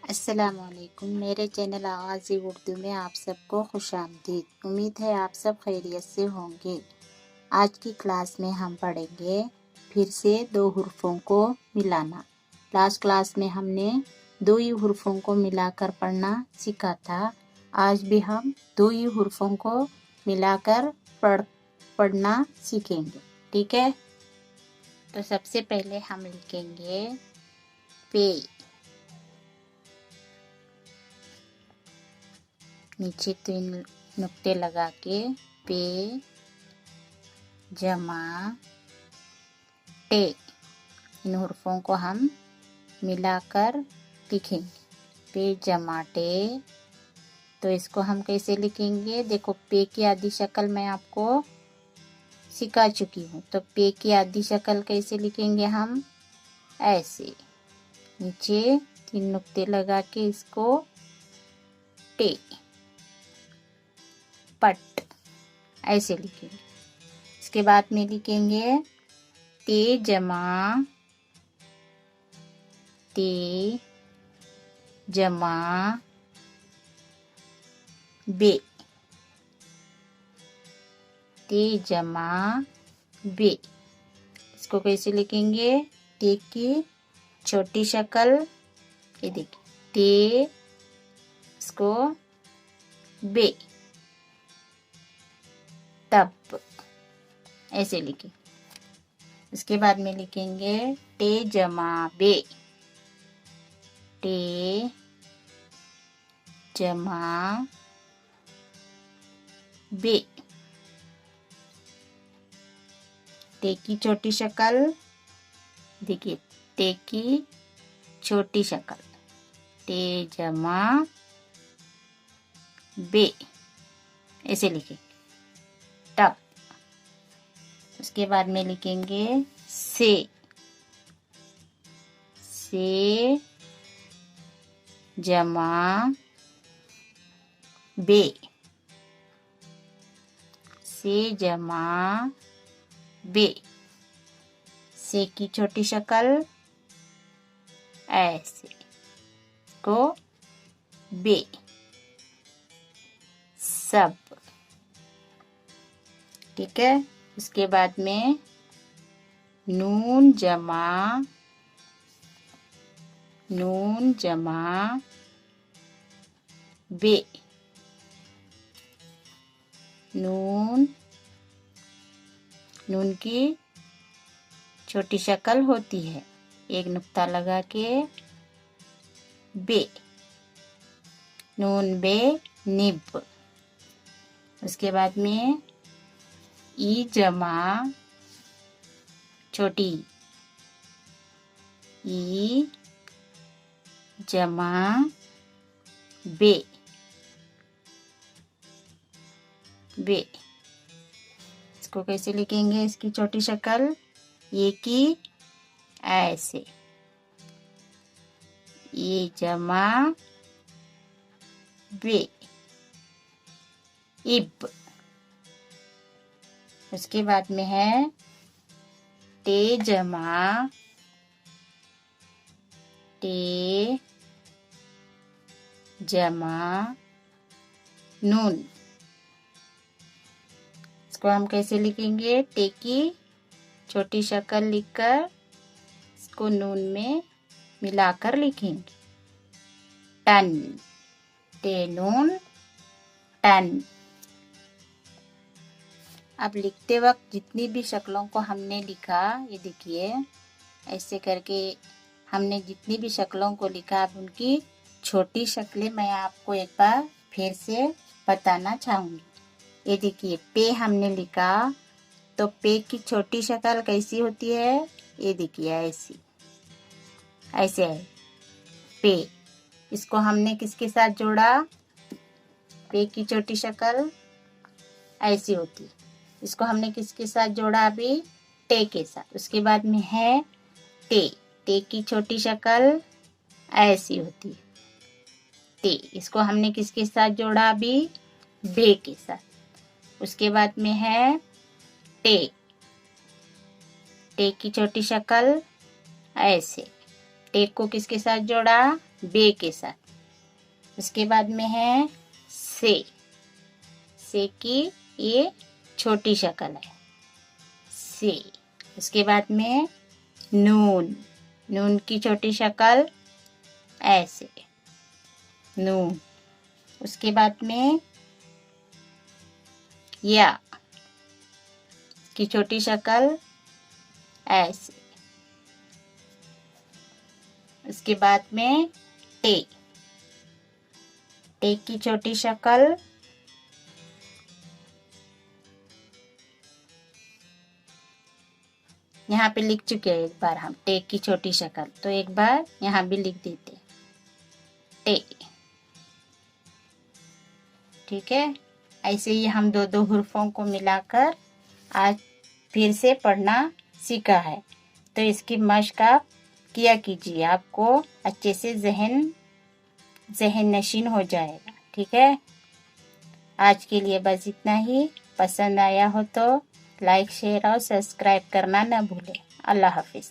अस्सलामुअलैकुम। मेरे चैनल आगाज़ी उर्दू में आप सबको खुशामदीद। उम्मीद है आप सब खैरियत से होंगे। आज की क्लास में हम पढ़ेंगे फिर से दो हुर्फों को मिलाना। लास्ट क्लास में हमने दो ही हुर्फों को मिलाकर पढ़ना सीखा था। आज भी हम दो ही हुर्फों को मिलाकर पढ़ना सीखेंगे। ठीक है, तो सबसे पहले हम लिखेंगे पे। नीचे 3 नुक्ते लगा के पे जमा टे, इन हुर्फों को हम मिलाकर लिखेंगे। पे जमा टे। तो इसको हम कैसे लिखेंगे? देखो, पे की आधी शक्ल मैं आपको सिखा चुकी हूँ। तो पे की आधी शक्ल कैसे लिखेंगे हम? ऐसे नीचे 3 नुक्ते लगा के इसको टे पट ऐसे लिखेंगे। इसके बाद में लिखेंगे ते जमा ते जमा बे, ते जमा बे। इसको कैसे लिखेंगे? ते की छोटी शक्ल, ये देखिए, ते, इसको बे, तब ऐसे लिखें। इसके बाद में लिखेंगे टे जमा बे, टे जमा बे। टे की छोटी शक्ल देखिए, टे की छोटी शक्ल, टे जमा बे ऐसे लिखें टप। उसके बाद में लिखेंगे से जमा बे, से जमा बे। से की छोटी शक्ल ऐसे को बे, सब। ठीक है। उसके बाद में नून जमा बे, नून की छोटी शक्ल होती है, एक नुक्ता लगा के बे, नून बे निब। उसके बाद में ई जमा छोटी, ई जमा बे, बे। इसको कैसे लिखेंगे? इसकी छोटी शक्ल ये की ऐसे, ये जमा बे, इब। उसके बाद में है टे जमा नून। इसको हम कैसे लिखेंगे? टे की छोटी शक्ल लिखकर इसको नून में मिलाकर लिखेंगे टन, टे नून टन। अब लिखते वक्त जितनी भी शक्लों को हमने लिखा, ये देखिए ऐसे करके हमने जितनी भी शक्लों को लिखा, अब उनकी छोटी शक्लें मैं आपको एक बार फिर से बताना चाहूँगी। ये देखिए, पे हमने लिखा, तो पे की छोटी शक्ल कैसी होती है? ये देखिए ऐसे है पे। इसको हमने किसके साथ जोड़ा? पे की छोटी शक्ल ऐसी होती है। इसको हमने किसके साथ जोड़ा? अभी टे के साथ। उसके बाद में है टे की छोटी शक्ल ऐसी होती है, टे। इसको हमने किसके साथ जोड़ा? अभी बे के साथ। उसके बाद में है टे की छोटी शक्ल ऐसे, टे को किसके साथ जोड़ा? बे के साथ। उसके बाद में है से की ये छोटी शक्ल है से। उसके बाद में नून की छोटी शक्ल ऐसे नून। उसके बाद में या की छोटी शक्ल ऐसे। उसके बाद में टे की छोटी शक्ल यहाँ पे लिख चुके हैं एक बार हम टे की छोटी शक्ल, तो एक बार यहाँ भी लिख देते टे। ठीक है, ऐसे ही हम दो हुर्फों को मिलाकर आज फिर से पढ़ना सीखा है। तो इसकी मश्क आप किया कीजिए, आपको अच्छे से जहन नशीन हो जाएगा। ठीक है, आज के लिए बस इतना ही। पसंद आया हो तो लाइक शेयर और सब्सक्राइब करना न भूलें। अल्लाह हाफिज़।